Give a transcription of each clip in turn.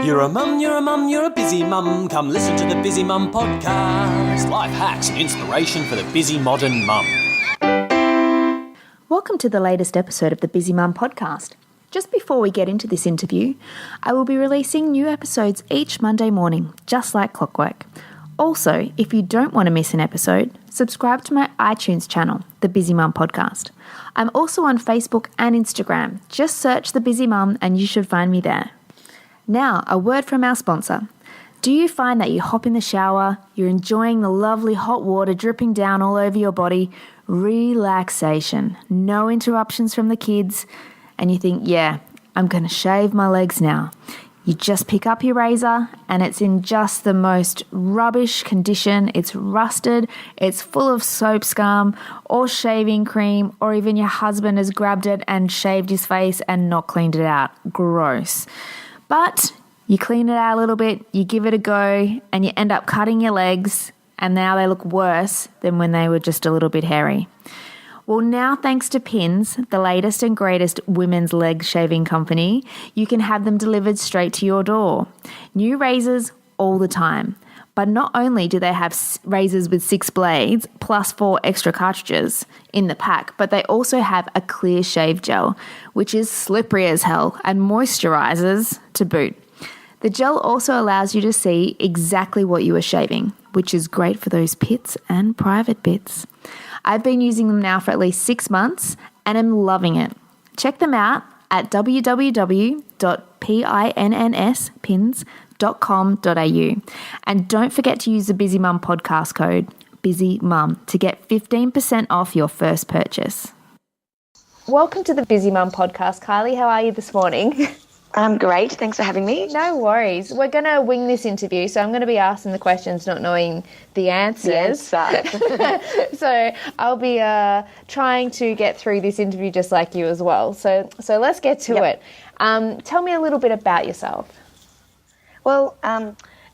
You're a mum, you're a mum, you're a busy mum. Come listen to the Busy Mum podcast. Life hacks and inspiration for the busy modern mum. Welcome to the latest episode of the Busy Mum podcast. Just before we get into this interview, I will be releasing new episodes each Monday morning, just like clockwork. Also, if you don't want to miss an episode, subscribe to my iTunes channel, The Busy Mum Podcast. I'm also on Facebook and Instagram. Just search The Busy Mum and you should find me there. Now, a word from our sponsor. Do you find that you hop in the shower, you're enjoying the lovely hot water dripping down all over your body, relaxation, no interruptions from the kids, and you think, yeah, I'm going to shave my legs now? You just pick up your razor and it's in just the most rubbish condition. It's rusted, it's full of soap scum or shaving cream, or even your husband has grabbed it and shaved his face and not cleaned it out. Gross. But you clean it out a little bit, you give it a go, and you end up cutting your legs, and now they look worse than when they were just a little bit hairy. Well, now thanks to Pins, the latest and greatest women's leg shaving company, you can have them delivered straight to your door. New razors all the time. But not only do they have razors with 6 blades plus 4 extra cartridges in the pack, but they also have a clear shave gel, which is slippery as hell and moisturizes to boot. The gel also allows you to see exactly what you are shaving, which is great for those pits and private bits. I've been using them now for at least 6 months and am loving it. Check them out at www.pinspins.com.au. And don't forget to use the Busy Mum podcast code, BusyMum, to get 15% off your first purchase. Welcome to the Busy Mum podcast, Kylie. How are you this morning? I'm great. Thanks for having me. No worries. We're going to wing this interview, so I'm going to be asking the questions, not knowing the answers. So I'll be trying to get through this interview just like you as well. So let's get to it. Tell me a little bit about yourself. Well,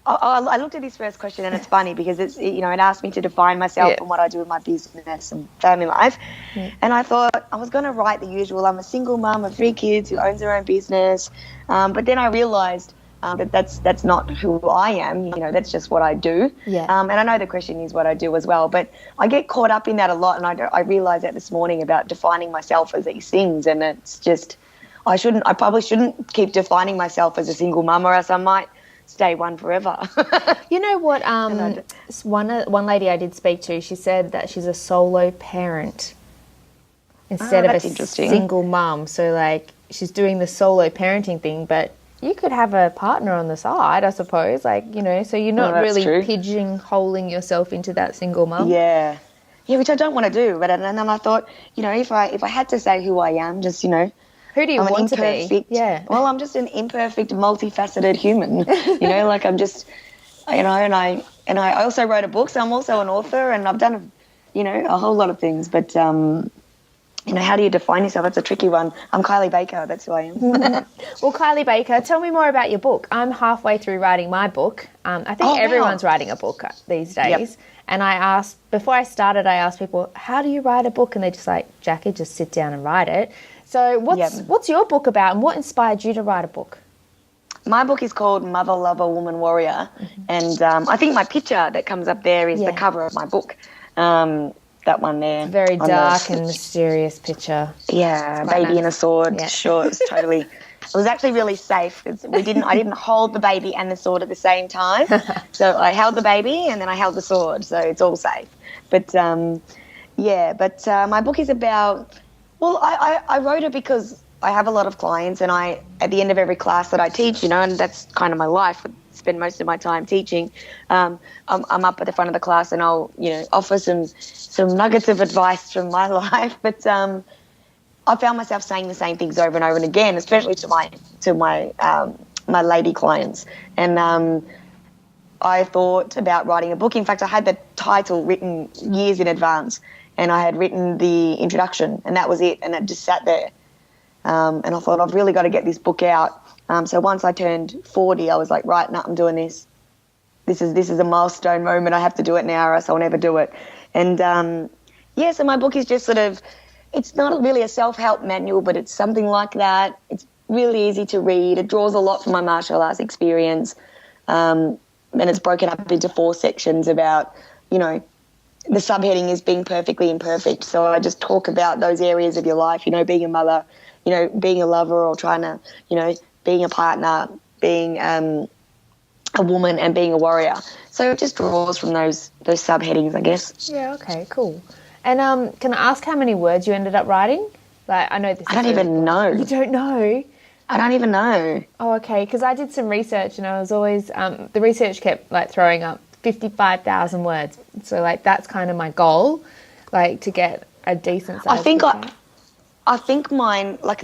I looked at this first question, and it's funny because it asked me to define myself and what I do with my business and family life. And I thought I was going to write the usual. I'm a single mum of 3 kids who owns her own business. But then I realised that that's not who I am. That's just what I do. And I know the question is what I do as well. But I get caught up in that a lot, and I realised that this morning about defining myself as these things, and it's just I probably shouldn't keep defining myself as a single mum, or else I might stay one forever. You know what? One lady I did speak to, she said that she's a solo parent instead of a single mum. So like she's doing the solo parenting thing, but you could have a partner on the side, I suppose. So you're not really pigeonholing yourself into that single mum. Yeah, which I don't want to do. But and then I thought, if I had to say who I am, just who do you want to be? Yeah. Well, I'm just an imperfect, multifaceted human. I'm just, and I also wrote a book, so I'm also an author, and I've done, a whole lot of things. But, how do you define yourself? That's a tricky one. I'm Kiley Baker. That's who I am. Well, Kiley Baker, tell me more about your book. I'm halfway through writing my book. I think everyone's writing a book these days. Yep. And before I started, I asked people, how do you write a book? And they're just like, Jackee, just sit down and write it. So what's your book about, and what inspired you to write a book? My book is called Mother, Lover, Woman, Warrior. And I think my picture that comes up there is the cover of my book. That one there. Very dark and mysterious picture. Yeah, baby nice. And a sword. Yeah. Sure, it was actually really safe. I didn't hold the baby and the sword at the same time. So I held the baby and then I held the sword. So it's all safe. But, my book is about... Well, I wrote it because I have a lot of clients, and at the end of every class that I teach, and that's kind of my life. I spend most of my time teaching. I'm up at the front of the class, and I'll, offer some nuggets of advice from my life. But I found myself saying the same things over and over and again, especially to my lady clients. And I thought about writing a book. In fact, I had the title written years in advance. And I had written the introduction, and that was it. And it just sat there. And I thought, I've really got to get this book out. So once I turned 40, I was like, right, no, I'm doing this. This is a milestone moment. I have to do it now, or else I'll never do it. And, so my book is just it's not really a self-help manual, but it's something like that. It's really easy to read. It draws a lot from my martial arts experience, and it's broken up into 4 sections about, you know, the subheading is being perfectly imperfect. So I just talk about those areas of your life, you know, being a mother, you know, being a lover, or trying to, you know, being a partner, being a woman, and being a warrior. So it just draws from those subheadings, I guess. Yeah, okay, cool. And can I ask how many words you ended up writing? Like, I know this. I don't even know. You don't know? I don't even know. Oh, okay, because I did some research and I was always, the research kept, like, throwing up 55,000 words. So, like, that's kind of my goal, like, to get a decent size book. I think mine, like,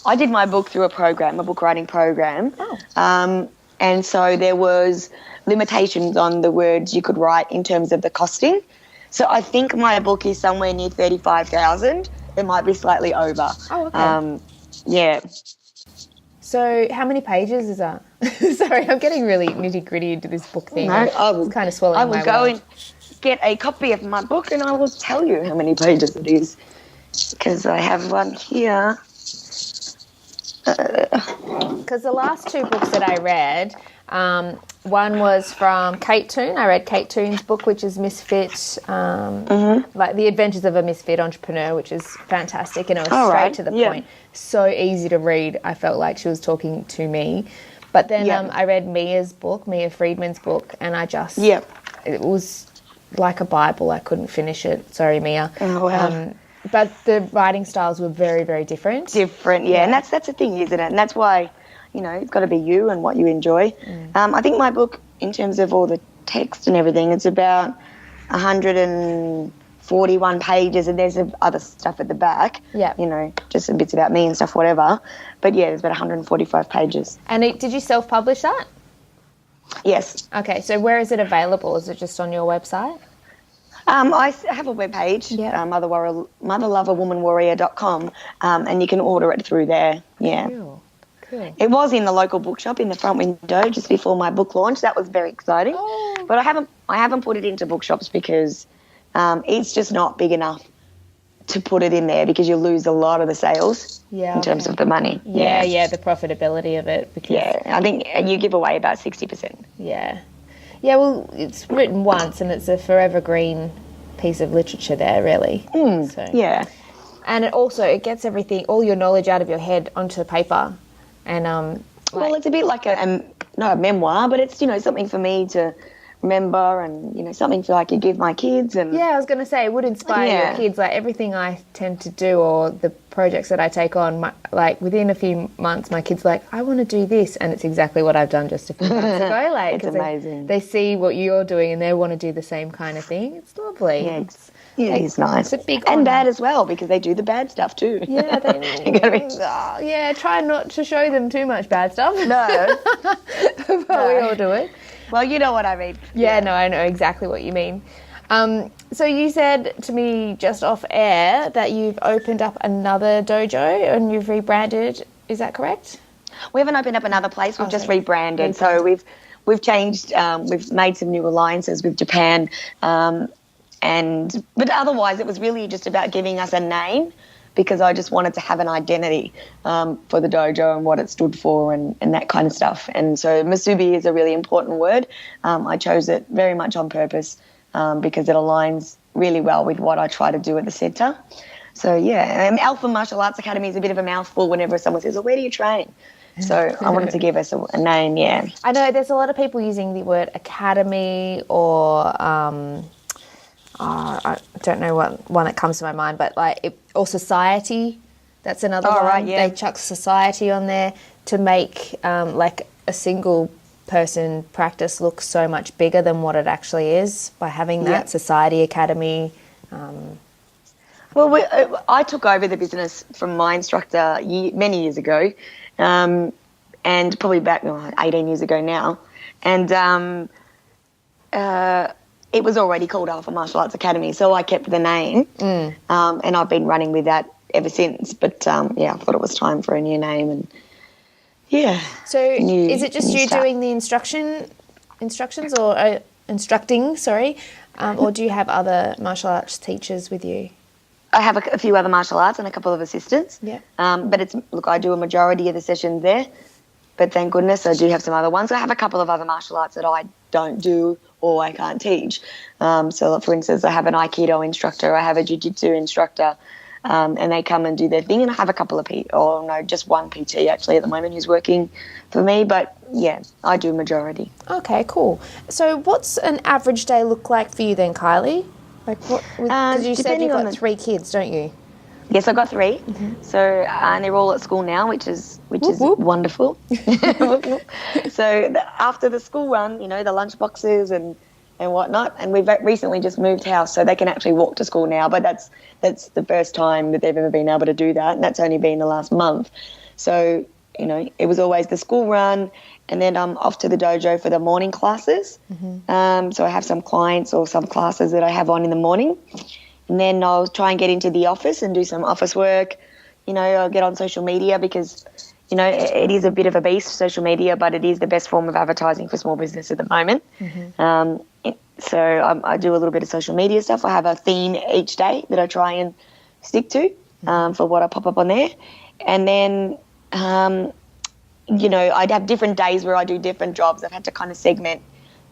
I did my book through a book writing program. Oh. And so there was limitations on the words you could write in terms of the costing. So I think my book is somewhere near 35,000. It might be slightly over. Oh, okay. Yeah. So how many pages is that? Sorry, I'm getting really nitty-gritty into this book thing. No, It's kind of swallowing I my will go world. and get a copy of my book and I will tell you how many pages it is, because I have one here. Because the last 2 books that I read, one was from Kate Toon. I read Kate Toon's book, which is Misfit, like The Adventures of a Misfit Entrepreneur, which is fantastic, and it was straight to the point. So easy to read. I felt like she was talking to me. But then I read Mia Friedman's book, and I just, it was like a Bible. I couldn't finish it. Sorry, Mia. Oh, wow. But the writing styles were very, very different. Yeah. And that's the thing, isn't it? And that's why, you know, it's got to be you and what you enjoy. I think my book, in terms of all the text and everything, it's about 141 pages, and there's other stuff at the back. Yeah. You know, just some bits about me and stuff, whatever. But yeah, there's about 145 pages. And did you self-publish that? Yes. Okay, so where is it available? Is it just on your website? I have a webpage, motherloverwomanwarrior.com, and you can order it through there. Yeah. Cool. It was in the local bookshop in the front window just before my book launch. That was very exciting. Oh. But I haven't put it into bookshops because it's just not big enough to put it in there, because you lose a lot of the sales in terms of the money. Yeah, the profitability of it. Because, I think you give away about 60%. Yeah, well, it's written once and it's a forever green piece of literature there, really. So. Yeah. And it gets everything, all your knowledge out of your head onto paper. And well, it's a bit like not a memoir, but it's, you know, something for me to remember, and, you know, something for like you give my kids. And yeah, I was going to say, it would inspire your kids. Like, everything I tend to do, or the projects that I take on, like, within a few months, my kids are like, I want to do this, and it's exactly what I've done just a few months ago. Like, it's amazing. They see what you're doing and they want to do the same kind of thing. It's lovely. Yeah, it's nice. It's a big and honor. bad as well, because they do the bad stuff too. Yeah, try not to show them too much bad stuff. No. But we all do it. Well, you know what I mean. Yeah, no, I know exactly what you mean. So you said to me just off air that you've opened up another dojo and you've rebranded. Is that correct? We haven't opened up another place. We've just rebranded. So we've changed. We've made some new alliances with Japan, but otherwise it was really just about giving us a name, because I just wanted to have an identity for the dojo and what it stood for and that kind of stuff. And so Musubi is a really important word. I chose it very much on purpose because it aligns really well with what I try to do at the centre. So, yeah, Alpha Martial Arts Academy is a bit of a mouthful whenever someone says, where do you train? So I wanted to give us a name, yeah. I know there's a lot of people using the word academy or I don't know what one that comes to my mind, but or society. That's another one. Right, yeah. They chuck society on there to make like a single person practice look so much bigger than what it actually is by having that society academy. Well, I took over the business from my instructor many years ago, and probably back 18 years ago now, and it was already called Alpha Martial Arts Academy, so I kept the name, and I've been running with that ever since. But I thought it was time for a new name, and So is it just you doing the instructions or instructing? Sorry, or do you have other martial arts teachers with you? I have a few other martial arts and a couple of assistants. Yeah. But I do a majority of the sessions there. But thank goodness I do have some other ones. I have a couple of other martial arts that I don't do or I can't teach. So, for instance, I have an Aikido instructor, I have a Jiu-Jitsu instructor, and they come and do their thing. And I have a couple of just one PT actually at the moment who's working for me. But, yeah, I do majority. Okay, cool. So what's an average day look like for you then, Kylie? Like, because you said you've got 3 kids, don't you? Yes, I've got 3. So and they're all at school now, which is wonderful. So after the school run, the lunch boxes and whatnot, and we've recently just moved house, so they can actually walk to school now. But that's the first time that they've ever been able to do that, and that's only been the last month. So it was always the school run, and then I'm off to the dojo for the morning classes. So I have some clients or some classes that I have on in the morning. And then I'll try and get into the office and do some office work. I'll get on social media because, it is a bit of a beast, social media, but it is the best form of advertising for small business at the moment. So I do a little bit of social media stuff. I have a theme each day that I try and stick to for what I pop up on there. And then, I'd have different days where I do different jobs. I've had to kind of segment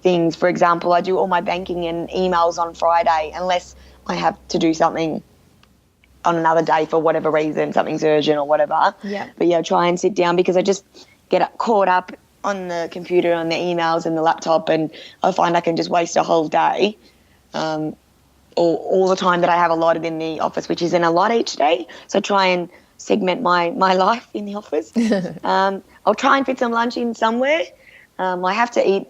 things. For example, I do all my banking and emails on Friday unless I have to do something on another day for whatever reason, something's urgent or whatever. Yeah. But try and sit down because I just get caught up on the computer, on the emails and the laptop, and I find I can just waste a whole day or all the time that I have allotted in the office, which isn't a lot each day. So try and segment my life in the office. I'll try and fit some lunch in somewhere. I have to eat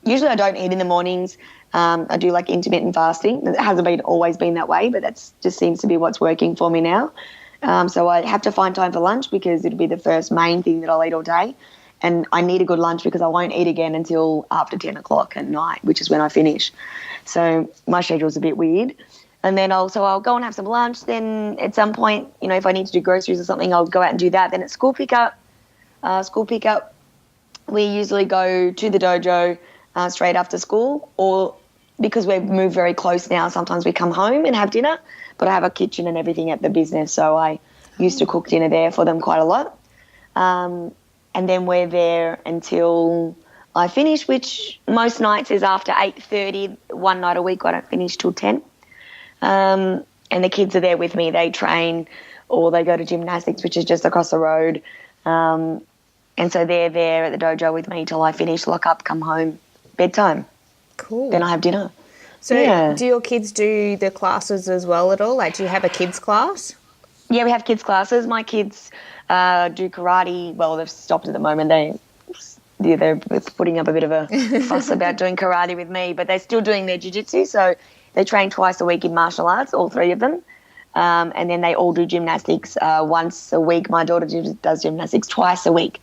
usually I don't eat in the mornings. I do like intermittent fasting. It hasn't always been that way, but that just seems to be what's working for me now. So I have to find time for lunch because it'll be the first main thing that I'll eat all day. And I need a good lunch because I won't eat again until after 10 o'clock at night, which is when I finish. So my schedule's a bit weird. And then I'll go and have some lunch. Then at some point, if I need to do groceries or something, I'll go out and do that. Then at school pickup, we usually go to the dojo straight after school, or because we've moved very close now, sometimes we come home and have dinner, but I have a kitchen and everything at the business, so I used to cook dinner there for them quite a lot. And then we're there until I finish, which most nights is after 8:30. One night a week I don't finish till 10. And the kids are there with me. They train or they go to gymnastics, which is just across the road. And so they're there at the dojo with me till I finish, lock up, come home, bedtime. Cool. Then I have dinner. So do your kids do the classes as well at all? Like, do you have a kids class? Yeah, we have kids classes. My kids do karate. Well, they've stopped at the moment. They're putting up a bit of a fuss about doing karate with me, but they're still doing their jiu-jitsu. So they train twice a week in martial arts, all 3 of them. And then they all do gymnastics once a week. My daughter does gymnastics twice a week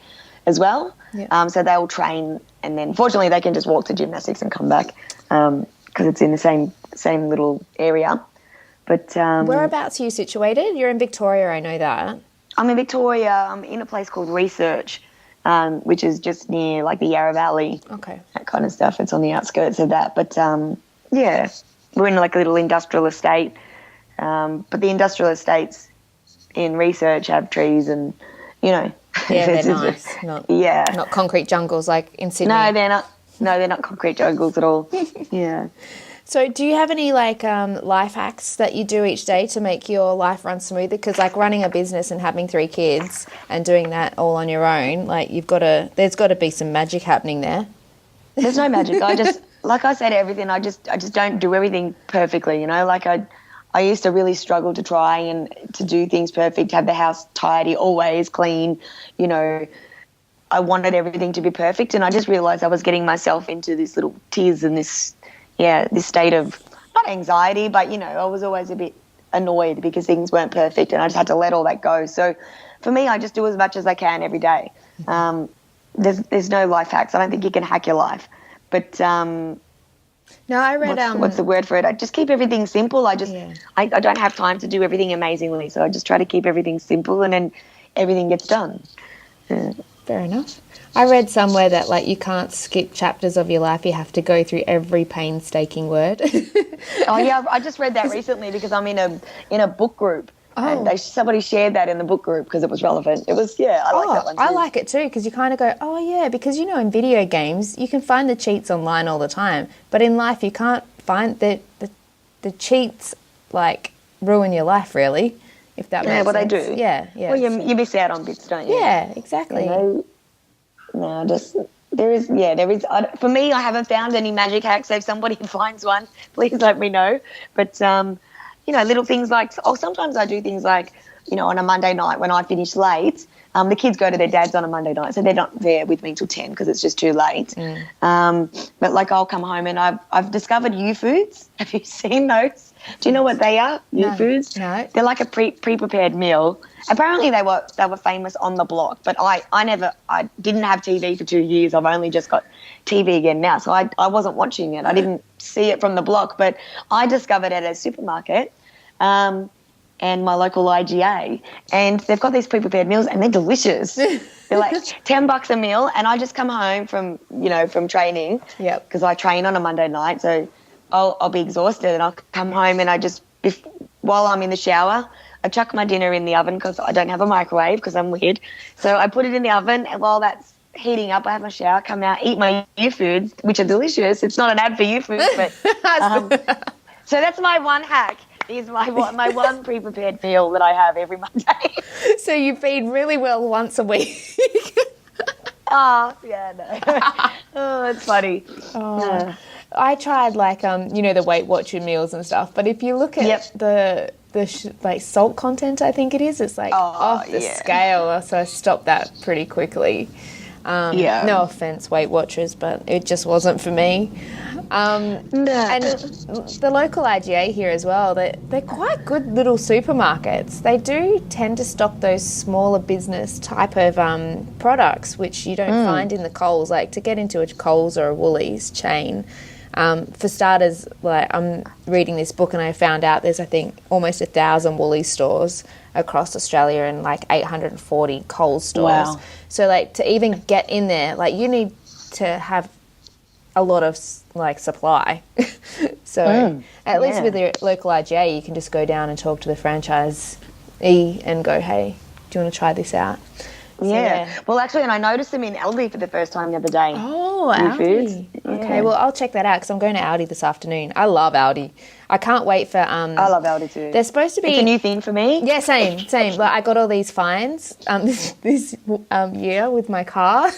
as well. Yeah. So they all train, and then fortunately they can just walk to gymnastics and come back because it's in the same little area. But whereabouts are you situated? You're in Victoria, I know that. I'm in Victoria. I'm in a place called Research, which is just near like the Yarra Valley. Okay. That kind of stuff. It's on the outskirts of that. But yeah, we're in like a little industrial estate. But the industrial estates in Research have trees and, Yeah, they're nice. Not concrete jungles like in Sydney. No, they're not. No, they're not concrete jungles at all. Yeah. So do you have any life hacks that you do each day to make your life run smoother? Because running a business and having 3 kids and doing that all on your own, there's got to be some magic happening there. There's no magic. Like I said, everything. I just don't do everything perfectly. I used to really struggle to try and to do things perfect, have the house tidy, always clean. I wanted everything to be perfect, and I just realised I was getting myself into this little tiz and this state of not anxiety, but I was always a bit annoyed because things weren't perfect, and I just had to let all that go. So for me, I just do as much as I can every day. There's no life hacks. I don't think you can hack your life, but no, I read what's the word for it? I just keep everything simple. I don't have time to do everything amazingly, so I just try to keep everything simple, and then everything gets done. Yeah. Fair enough. I read somewhere that you can't skip chapters of your life. You have to go through every painstaking word. Oh yeah, I just read that recently because I'm in a book group. Oh. And somebody shared that in the book group because it was relevant. It was, I like that one too. I like it too because you kind of go, oh yeah, because in video games you can find the cheats online all the time, but in life you can't find the cheats like ruin your life really, if that makes sense. They do. Yeah. Well, you miss out on bits, don't you? Yeah, exactly. No, just there is. For me, I haven't found any magic hacks. So if somebody finds one, please let me know. But little things like, sometimes I do things like, on a Monday night when I finish late, the kids go to their dad's on a Monday night, so they're not there with me till 10 because it's just too late. But like I'll come home and I've discovered U-Foods. Have you seen those? Do you know what they are? U-Foods? No. They're like a pre-prepared meal. Apparently they were famous on the block, but I didn't have TV for 2 years. I've only just got TV again now, so I wasn't watching it. I didn't see it from the block, but I discovered it at a supermarket. And my local IGA, and they've got these pre-prepared meals and they're delicious. They're like $10 a meal, and I just come home from training, because I train on a Monday night, so I'll be exhausted and I'll come home and while I'm in the shower, I chuck my dinner in the oven because I don't have a microwave because I'm weird. So I put it in the oven, and while that's heating up, I have my shower, come out, eat my U-Foods, which are delicious. It's not an ad for U-Foods, but so that's my one hack. Is my one pre-prepared meal that I have every Monday. So you feed really well once a week. Oh, yeah, no. Oh, it's funny. Oh. I tried the Weight Watcher meals and stuff, but if you look at the salt content, I think it is, it's off the scale, so I stopped that pretty quickly. No offense, Weight Watchers, but it just wasn't for me. And the local IGA here as well, they're quite good little supermarkets. They do tend to stock those smaller business type of products, which you don't find in the Coles. Like to get into a Coles or a Woolies chain, for starters, like I'm reading this book and I found out there's, I think, almost 1,000 Woolies stores across Australia and like 840 Coles stores. Wow. So like to even get in there, like you need to have a lot of like supply. So at least with your local IGA, you can just go down and talk to the franchisee and go, hey, do you want to try this out? Well, actually, and I noticed them in Aldi for the first time the other day. Oh, Aldi. Okay, well, I'll check that out because I'm going to Aldi this afternoon. I love Aldi. I can't wait for... I love Aldi too. They're supposed to be... It's a new thing for me. Yeah, same. Like, I got all these fines this year with my car.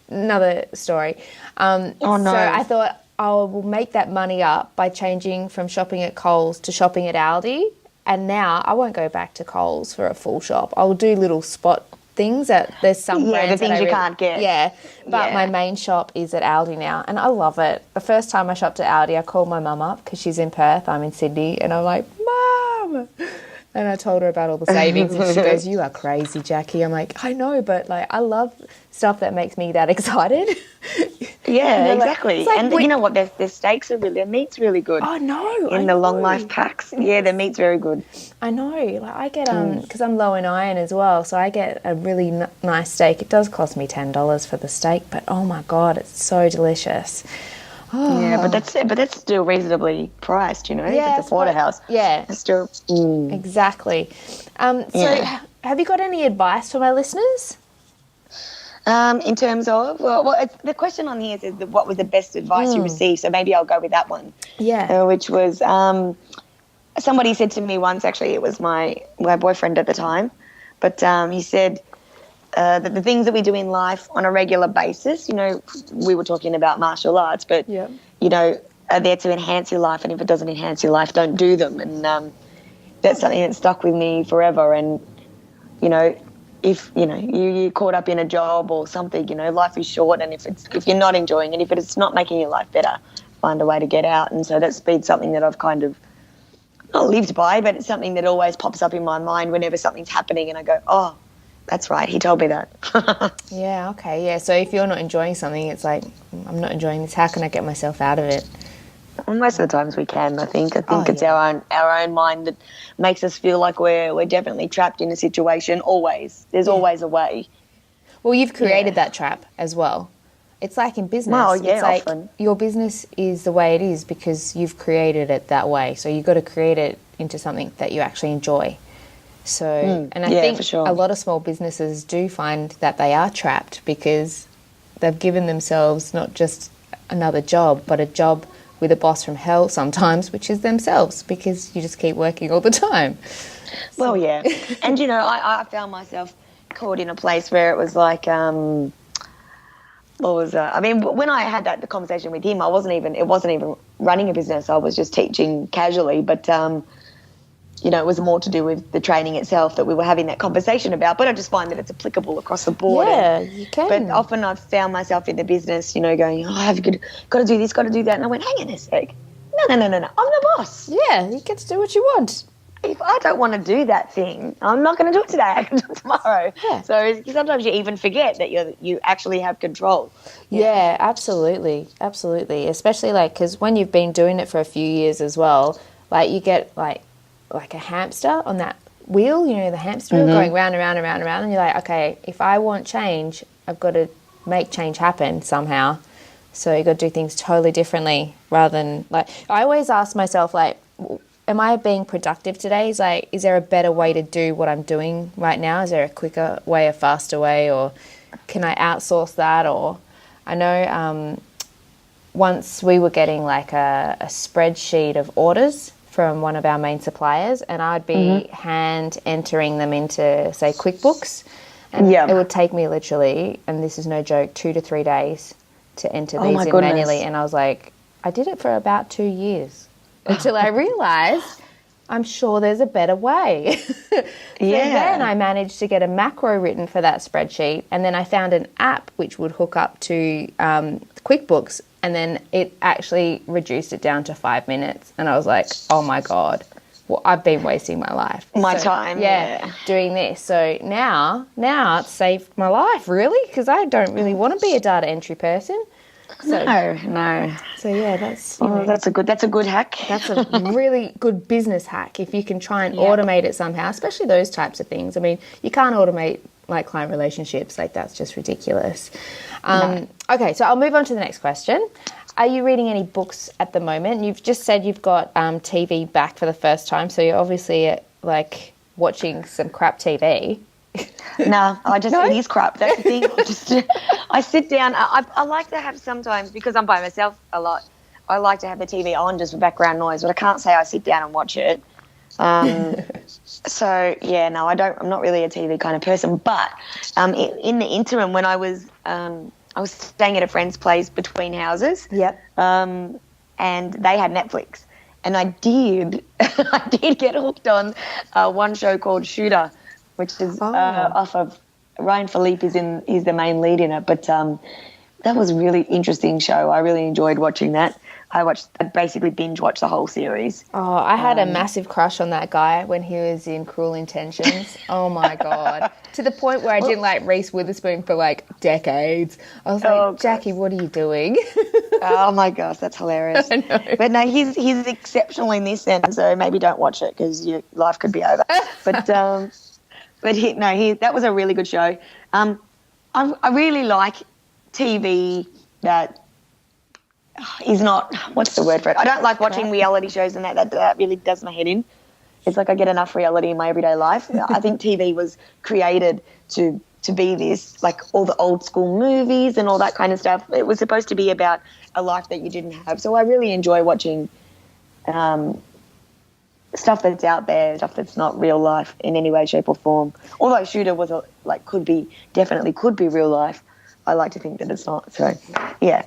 Another story. Oh, no. So I thought I will make that money up by changing from shopping at Coles to shopping at Aldi. And now I won't go back to Coles for a full shop. I'll do little spot things there's some brands the things you can't get. But my main shop is at Aldi now, and I love it. The first time I shopped at Aldi, I called my mum up because she's in Perth, I'm in Sydney, and I'm like, Mum, and I told her about all the savings, and she goes, you are crazy, Jackee. I'm like, I know, but like I love stuff that makes me that excited. Yeah, exactly. Like, and you know what, their steaks are their meat's really good. Oh no, in the long life packs. Yeah, their meat's very good. I know. Like I get because I'm low in iron as well, so I get a really nice steak. It does cost me $10 for the steak, but oh my god, it's so delicious. Oh. Yeah, but that's still reasonably priced, you know. Yeah, it's a porterhouse. Yeah, it's still exactly. So, have you got any advice for my listeners? In terms of the question on here is what was the best advice you received? So maybe I'll go with that one. Yeah, which was somebody said to me once. Actually, it was my boyfriend at the time, but he said that the things that we do in life on a regular basis, you know, we were talking about martial arts, but you know, are there to enhance your life, and if it doesn't enhance your life, don't do them. And that's something that stuck with me forever. And you know, if you know you're caught up in a job or something, you know, life is short, and if you're not enjoying it, if it's not making your life better, find a way to get out. And so that's been something that I've kind of not lived by, but it's something that always pops up in my mind whenever something's happening, and I go, oh, that's right, he told me that. Yeah, okay, yeah. So if you're not enjoying something, it's like, I'm not enjoying this. How can I get myself out of it? Well, most of the times we can, I think. It's our own mind that makes us feel like we're definitely trapped in a situation always. There's always a way. Well, you've created that trap as well. It's like in business. Well, yeah, it's like often. your business is the way it is because you've created it that way. So you've got to create it into something that you actually enjoy. So, and I think for sure. a lot of small businesses do find that they are trapped because they've given themselves not just another job, but a job with a boss from hell sometimes, which is themselves, because you just keep working all the time. Well, yeah. And, you know, I found myself caught in a place where it was like, what was that? I mean, when I had the conversation with him, it wasn't even running a business. I was just teaching casually, but, you know, it was more to do with the training itself that we were having that conversation about. But I just find that it's applicable across the board. Yeah, you can. But often I've found myself in the business, you know, going, oh, I've got to do this, got to do that. And I went, hang on a sec. No. I'm the boss. Yeah, you get to do what you want. If I don't want to do that thing, I'm not going to do it today. I can do it tomorrow. Yeah. So sometimes you even forget that you actually have control. Yeah, absolutely. Absolutely. Especially like, because when you've been doing it for a few years as well, like you get like a hamster on that wheel, you know, the hamster wheel going round and round and round and round. And you're like, okay, if I want change, I've got to make change happen somehow. So you've got to do things totally differently rather than like, I always ask myself, like, am I being productive today? Is there a better way to do what I'm doing right now? Is there a quicker way, a faster way, or can I outsource that? Or I know once we were getting like a spreadsheet of orders from one of our main suppliers, and I'd be hand entering them into, say, QuickBooks, and it would take me literally, and this is no joke, 2 to 3 days to enter these in manually. And I was like, I did it for about 2 years until I realised I'm sure there's a better way. So then I managed to get a macro written for that spreadsheet, and then I found an app which would hook up to QuickBooks, and then it actually reduced it down to 5 minutes. And I was like, oh my God, well, I've been wasting my life. Time. Doing this. So now it's saved my life, really, because I don't really want to be a data entry person. So, No. So yeah, that's that's a good hack. That's a really good business hack if you can try and automate it somehow, especially those types of things. I mean, you can't automate like client relationships, like that's just ridiculous. Okay, so I'll move on to the next question. Are you reading any books at the moment? You've just said you've got TV back for the first time, so you're obviously like watching some crap TV. No, it is crap. That's the thing. I sit down. I like to have sometimes, because I'm by myself a lot, I like to have the TV on just for background noise, but I can't say I sit down and watch it. So yeah, no, I'm not really a TV kind of person. But in the interim, when I was staying at a friend's place between houses. Yep. And they had Netflix, and I did get hooked on one show called Shooter, which is off of Ryan Philippe is the main lead in it. But that was a really interesting show. I really enjoyed watching that. I basically binge watched the whole series. Oh, I had a massive crush on that guy when he was in Cruel Intentions. Oh my God. To the point where I didn't like Reese Witherspoon for like decades. I was like, Jackee, what are you doing? Oh my gosh, that's hilarious. I know. But no, he's exceptional in this end, so maybe don't watch it because your life could be over. But that was a really good show. I really like TV that is not, what's the word for it? I don't like watching reality shows, and that really does my head in. It's like I get enough reality in my everyday life. I think TV was created to be this, like all the old school movies and all that kind of stuff. It was supposed to be about a life that you didn't have. So I really enjoy watching stuff that's out there, stuff that's not real life in any way, shape or form. Although Shooter was could be real life. I like to think that it's not. So yeah.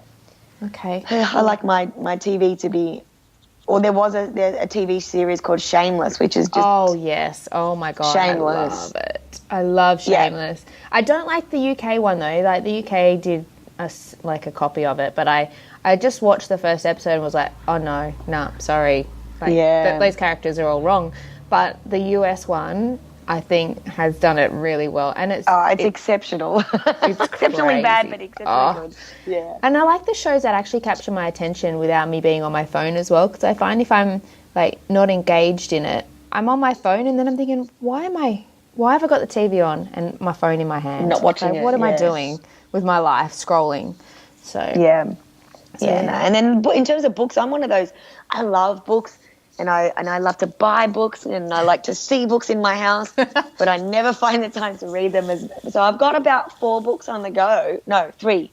Okay. I like my TV to be, or there's a TV series called Shameless, which is just... Oh, yes. Oh, my God. Shameless. I love it. I love Shameless. Yeah. I don't like the UK one, though. Like, the UK did a copy of it, but I just watched the first episode and was like, oh, no, sorry. Like, those characters are all wrong. But the US one, I think, has done it really well. And it's exceptional. It's exceptionally bad, but exceptionally good. Yeah. And I like the shows that actually capture my attention without me being on my phone as well, because I find if I'm like not engaged in it, I'm on my phone and then I'm thinking, why have I got the TV on and my phone in my hand? Not watching it. What am I doing with my life? Scrolling. So Yeah. Yeah. No. And then in terms of books, I'm one of those, I love books and I love to buy books and I like to see books in my house, but I never find the time to read them. So I've got about 4 books on the go. No, 3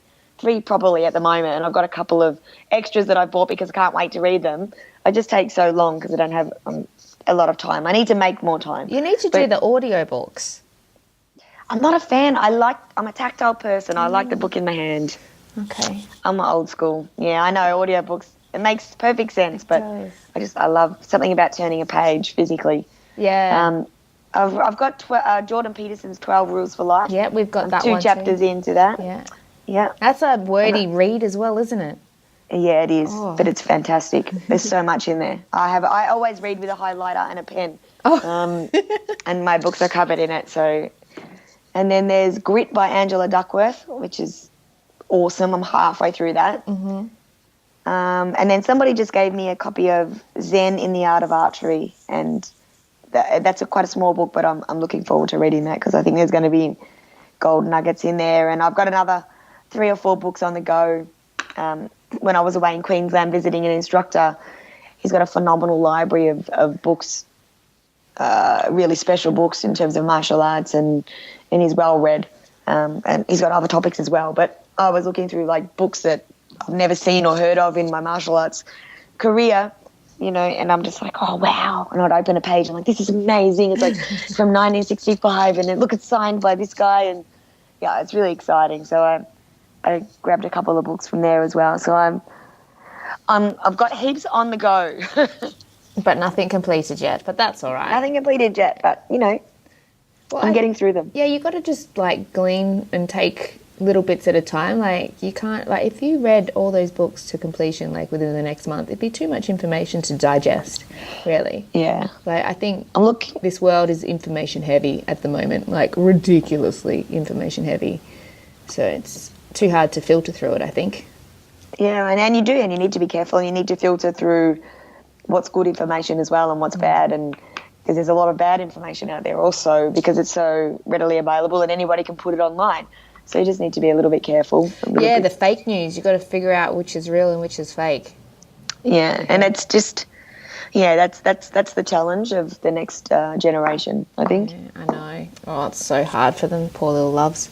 probably at the moment. And I've got a couple of extras that I bought because I can't wait to read them. I just take so long because I don't have a lot of time. I need to make more time. You need to do the audiobooks. I'm not a fan. I'm a tactile person. I like the book in my hand. Okay. I'm old school. Yeah, I know audiobooks. It makes perfect sense, but I love something about turning a page physically. Yeah. I've got Jordan Peterson's 12 Rules for Life. Yeah, we've got that 2 one chapters too. into that. Yeah. Yeah. That's a wordy read as well, isn't it? Yeah, it is, but it's fantastic. There's so much in there. I always read with a highlighter and a pen. And my books are covered in it. So, and then there's Grit by Angela Duckworth, which is awesome. I'm halfway through that. Mm-hmm. And then somebody just gave me a copy of Zen in the Art of Archery, and that's quite a small book, but I'm looking forward to reading that because I think there's going to be gold nuggets in there. And I've got another 3 or 4 books on the go. When I was away in Queensland visiting an instructor, he's got a phenomenal library of books, really special books in terms of martial arts, and he's well read. And he's got other topics as well. But I was looking through like books that I've never seen or heard of in my martial arts career, and I'm just like, oh, wow. And I'd open a page and I'm like, this is amazing. It's like from 1965 and then look, it's signed by this guy. And yeah, it's really exciting. So I grabbed a couple of books from there as well. So I've got heaps on the go. But nothing completed yet, but that's all right. Nothing completed yet, but, I'm getting through them. Yeah, you've got to just, glean and take little bits at a time. You can't, if you read all those books to completion, within the next month, it'd be too much information to digest, really. Yeah. I think this world is information heavy at the moment, ridiculously information heavy. So it's too hard to filter through it, I think. Yeah, and you do, and you need to be careful, and you need to filter through what's good information as well and what's bad, and because there's a lot of bad information out there also because it's so readily available and anybody can put it online. So you just need to be a little bit careful. The fake news, you've got to figure out which is real and which is fake. Yeah, and it's just, that's the challenge of the next generation, I think. Yeah, I know. Oh, it's so hard for them, poor little loves.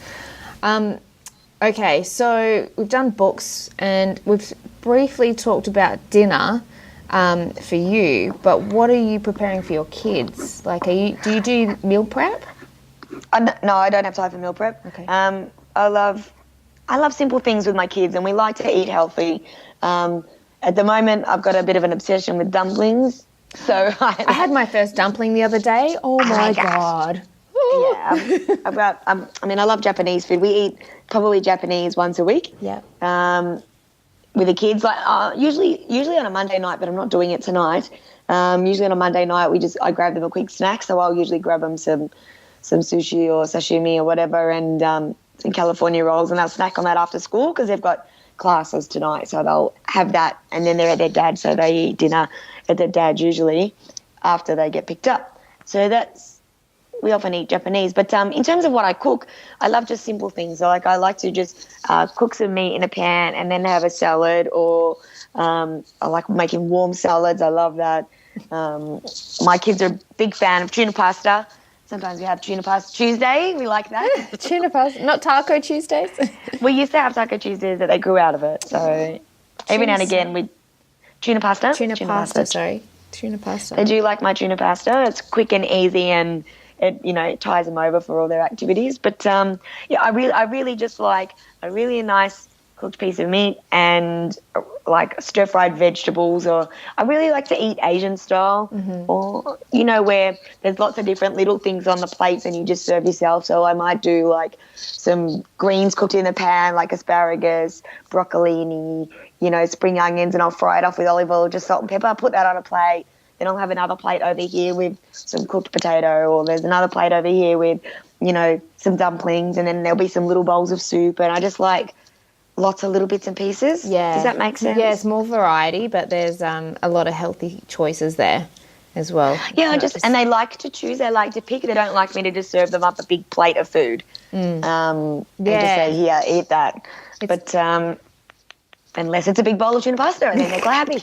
Okay, so we've done books and we've briefly talked about dinner for you, but what are you preparing for your kids? Do you do meal prep? No, I don't have time for meal prep. Okay. I love simple things with my kids, and we like to eat healthy. At the moment, I've got a bit of an obsession with dumplings. So I had my first dumpling the other day. Oh my God. Yeah, I love Japanese food. We eat probably Japanese once a week. Yeah. With the kids, usually on a Monday night, but I'm not doing it tonight. Usually on a Monday night, I grab them a quick snack. So I'll usually grab them some sushi or sashimi or whatever, and some California rolls, and they'll snack on that after school because they've got classes tonight. So they'll have that, and then they're at their dad, so they eat dinner at their dad usually after they get picked up. So we often eat Japanese. But in terms of what I cook, I love just simple things. So, I like to just cook some meat in a pan and then have a salad, or I like making warm salads. I love that. My kids are a big fan of tuna pasta. Sometimes we have tuna pasta Tuesday. We like that. Tuna pasta, not Taco Tuesdays? We used to have Taco Tuesdays, but they grew out of it. So every now and again tuna pasta. Tuna pasta. They do like my tuna pasta. It's quick and easy, and it ties them over for all their activities. But I really just like a really nice cooked piece of meat and stir-fried vegetables, or I really like to eat Asian style, or where there's lots of different little things on the plates and you just serve yourself. So I might do some greens cooked in a pan, like asparagus, broccolini, spring onions, and I'll fry it off with olive oil, just salt and pepper. I'll put that on a plate. Then I'll have another plate over here with some cooked potato, or there's another plate over here with some dumplings, and then there'll be some little bowls of soup, and I just like lots of little bits and pieces. Yeah. Does that make sense? Yeah, it's more variety, but there's a lot of healthy choices there as well. Yeah, and they like to choose. They like to pick. They don't like me to just serve them up a big plate of food. And just say, here, eat that. But unless it's a big bowl of tuna pasta, and then they're happy.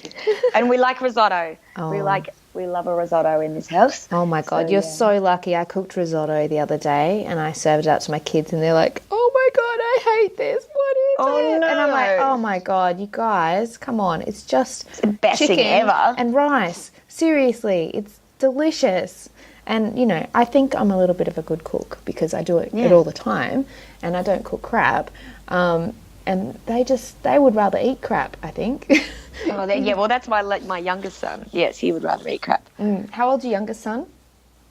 And we like risotto. Oh. We love a risotto in this house. Oh my God, you're so lucky. I cooked risotto the other day and I served it out to my kids and they're like, oh my God, I hate this. What is it? No. And I'm like, oh my God, you guys, come on. It's just It's the best chicken thing ever. and rice. Seriously, it's delicious. And, you know, I think I'm a little bit of a good cook because I do it all the time and I don't cook crap. And they would rather eat crap, I think. Well, that's my youngest son. Yes, he would rather eat crap. How old's your youngest son?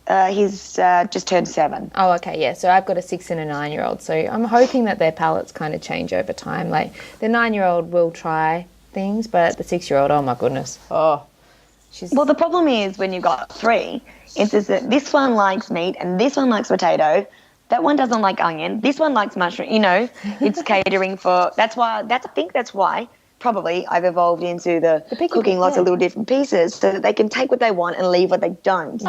He's just turned 7. Oh, okay, yeah. So I've got a 6 and a 9-year-old. So I'm hoping that their palates kind of change over time. Like the 9-year-old will try things, but the 6-year-old, oh my goodness. Oh, Well, the problem is when you've got 3, it's just that this one likes meat and this one likes potato. That one doesn't like onion. This one likes mushroom. You know, it's catering for. I think that's why probably I've evolved into the cooking lots of little different pieces so that they can take what they want and leave what they don't.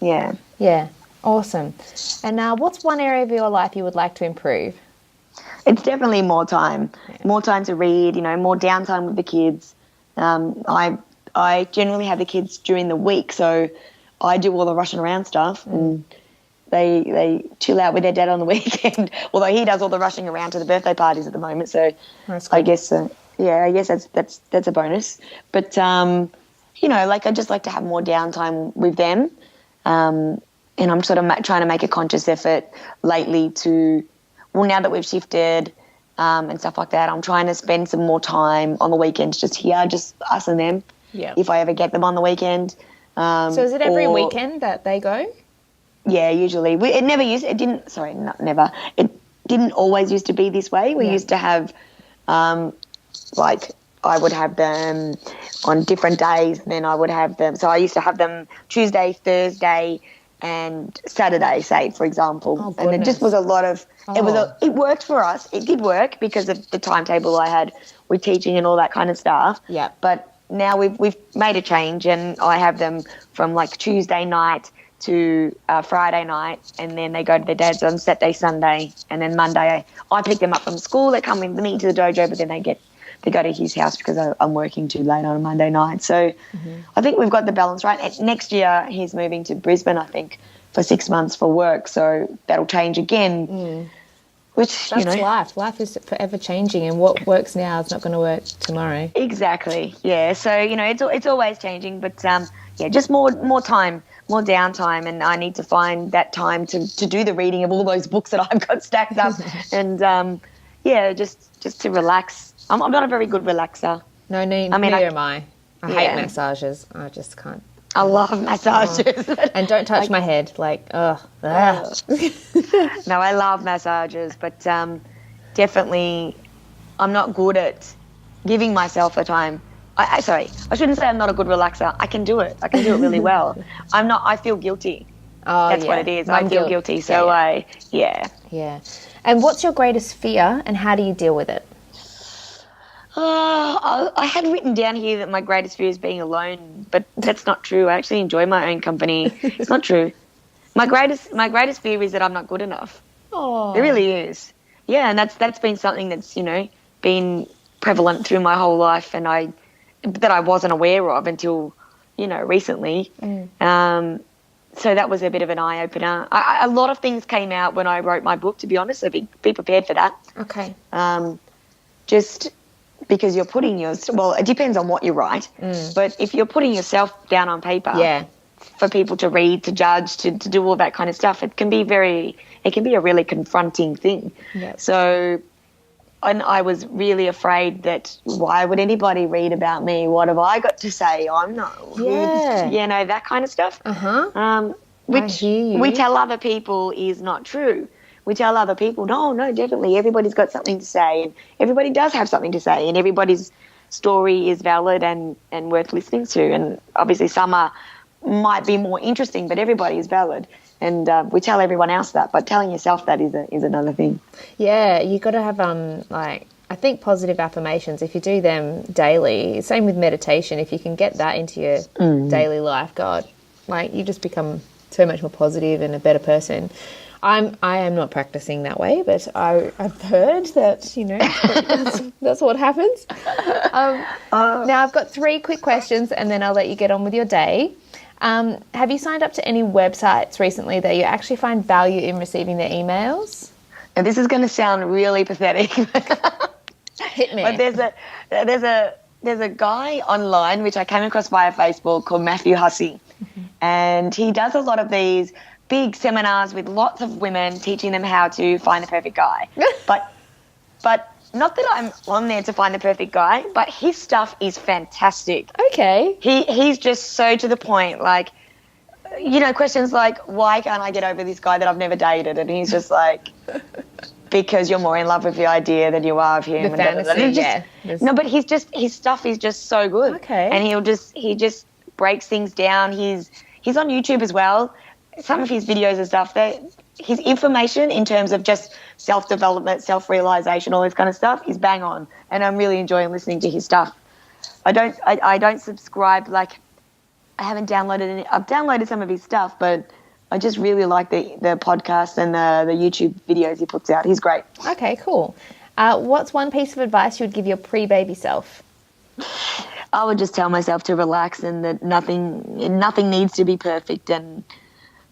Yeah. Awesome. And now, what's one area of your life you would like to improve? It's definitely more time to read. You know, more downtime with the kids. I generally have the kids during the week, so I do all the rushing around stuff and. They chill out with their dad on the weekend, although he does all the rushing around to the birthday parties at the moment. So I guess that's a bonus. But you know, like I just like to have more downtime with them, and I'm sort of trying to make a conscious effort lately to, well, now that we've shifted and stuff like that, I'm trying to spend some more time on the weekends just here, just us and them. Yeah. If I ever get them on the weekend. So is it every weekend that they go? Yeah, usually. It didn't always used to be this way. We used to have, like, I would have them on different days, and then I would have them. So I used to have them Tuesday, Thursday, and Saturday, say, for example. Oh, and it just was a lot of, it worked for us. It did work because of the timetable I had with teaching and all that kind of stuff. Yeah. But now we've made a change, and I have them from like Tuesday night to Friday night, and then they go to their dad's on Saturday, Sunday, and then Monday I pick them up from school. They come with me to the dojo, but then they go to his house because I'm working too late on a Monday night. So I think we've got the balance right. And next year he's moving to Brisbane, I think, for 6 months for work, so that'll change again. Which, That's life. Life is forever changing, and what works now is not going to work tomorrow. Exactly. Yeah. So it's always changing, but just more time. More downtime, and I need to find that time to do the reading of all those books that I've got stacked up, and just to relax. I'm not a very good relaxer. No, neither am I. I hate massages. I just can't. I love massages. And don't touch my head. Like, ugh. No, I love massages, but definitely I'm not good at giving myself the time. I shouldn't say I'm not a good relaxer. I can do it. I can do it really well. I feel guilty. Oh, That's what it is. I feel guilty. So Yeah. And what's your greatest fear, and how do you deal with it? I had written down here that my greatest fear is being alone, but that's not true. I actually enjoy my own company. It's not true. My greatest fear is that I'm not good enough. Oh. It really is. Yeah, and that's been something that's, been prevalent through my whole life, and that I wasn't aware of until, recently. So that was a bit of an eye-opener. A lot of things came out when I wrote my book, to be honest, so be prepared for that. Okay. Just because you're putting it depends on what you write, but if you're putting yourself down on paper for people to read, to judge, to do all that kind of stuff, it can be a really confronting thing. Yep. So... And I was really afraid that why would anybody read about me? What have I got to say? I'm not good. That kind of stuff. Which we tell other people is not true. We tell other people, no, definitely everybody's got something to say, and everybody does have something to say, and everybody's story is valid and worth listening to. And obviously some might be more interesting, but everybody is valid. And we tell everyone else that, but telling yourself that is another thing. Yeah, you got to have I think positive affirmations. If you do them daily, same with meditation. If you can get that into your daily life, God, you just become so much more positive and a better person. I am not practicing that way, but I've heard that, you know, that's what happens. Now I've got 3 quick questions and then I'll let you get on with your day. Have you signed up to any websites recently that you actually find value in receiving their emails? And this is going to sound really pathetic. Hit me. But there's a guy online which I came across via Facebook called Matthew Hussey. And he does a lot of these big seminars with lots of women teaching them how to find the perfect guy. But not that I'm on there to find the perfect guy, but his stuff is fantastic. Okay. He's just so to the point, like, you know, questions like, why can't I get over this guy that I've never dated? And he's just like, because you're more in love with the idea than you are of him. The fantasy, No, but his stuff is just so good. Okay. And he just breaks things down. He's on YouTube as well. Some of his videos and stuff, his information in terms of just self-development, self-realization, all this kind of stuff is bang on. And I'm really enjoying listening to his stuff. I don't subscribe, like, I haven't downloaded any. I've downloaded some of his stuff, but I just really like the podcast and the YouTube videos he puts out. He's great. Okay, cool. What's one piece of advice you would give your pre-baby self? I would just tell myself to relax and that nothing needs to be perfect, and,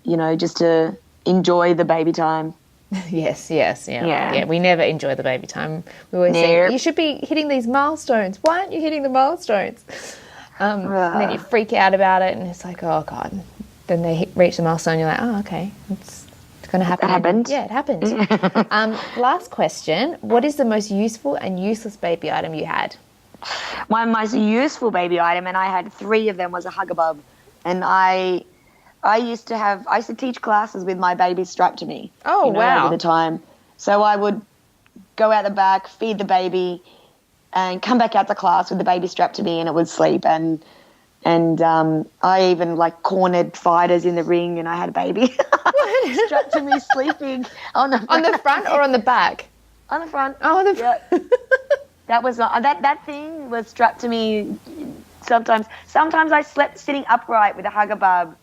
you know, just to enjoy the baby time. Yes, yeah. We never enjoy the baby time. We always say, you should be hitting these milestones. Why aren't you hitting the milestones? And then you freak out about it, and it's like, oh, God. Then they reach the milestone, and you're like, oh, okay, it's going to happen. It happened. Yeah, it happened. Last question. What is the most useful and useless baby item you had? My most useful baby item, and I had 3 of them, was a Hugabub. And I used to teach classes with my baby strapped to me. Oh, wow. Over the time. So I would go out the back, feed the baby, and come back out to class with the baby strapped to me, and it would sleep. And I even, like, cornered fighters in the ring, and I had a baby strapped to me sleeping on the front. On the front or on the back? On the front. Oh, on the front. Yeah. That was that thing was strapped to me. Sometimes I slept sitting upright with a Hugabub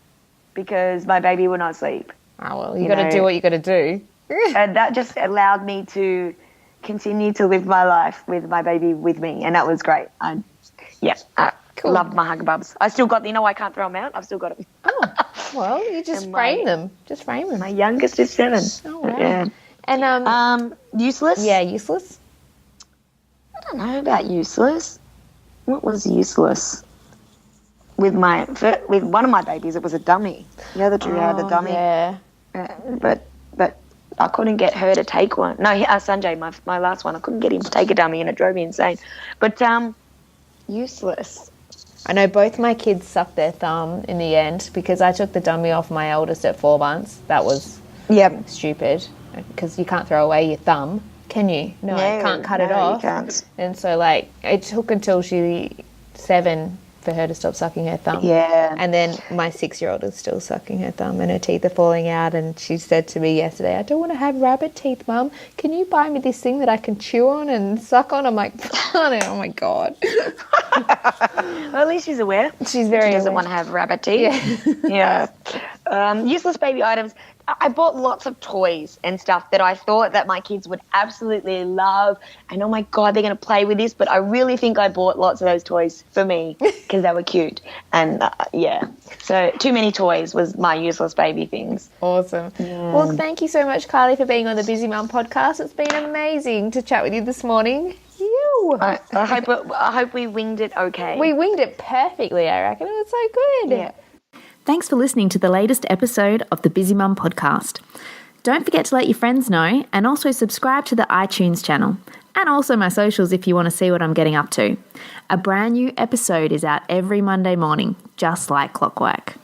because my baby would not sleep. Oh, well, you got to do what you got to do. And that just allowed me to continue to live my life with my baby with me, and that was great. I Cool. loved my Hugabubs. I still got, I can't throw them out. I've still got them. Oh, well, you just frame them. Just frame them. My youngest is 7. Oh, wow. Yeah. And useless? Yeah, useless. I don't know about useless. What was useless? With one of my babies, it was a dummy. The other 2 had a dummy. Yeah. But I couldn't get her to take one. No, Sanjay, my last one, I couldn't get him to take a dummy, and it drove me insane. But useless. I know both my kids sucked their thumb in the end because I took the dummy off my eldest at 4 months. That was stupid because you can't throw away your thumb, can you? No, you can't cut it off. You can't. And so, like, it took until she 7 for her to stop sucking her thumb. Yeah. And then my 6-year-old is still sucking her thumb and her teeth are falling out, and she said to me yesterday, I don't want to have rabbit teeth, Mum. Can you buy me this thing that I can chew on and suck on? I'm like, oh my God. Well, at least she's aware. She's very She doesn't aware. want to have rabbit teeth. Yeah. Useless baby items. I bought lots of toys and stuff that I thought that my kids would absolutely love. And, oh, my God, they're going to play with this. But I really think I bought lots of those toys for me because they were cute. And, so too many toys was my useless baby things. Awesome. Yeah. Well, thank you so much, Kylie, for being on the Busy Mum podcast. It's been amazing to chat with you this morning. I hope we winged it okay. We winged it perfectly, I reckon. It was so good. Yeah. Thanks for listening to the latest episode of the Busy Mum podcast. Don't forget to let your friends know, and also subscribe to the iTunes channel, and also my socials if you want to see what I'm getting up to. A brand new episode is out every Monday morning, just like clockwork.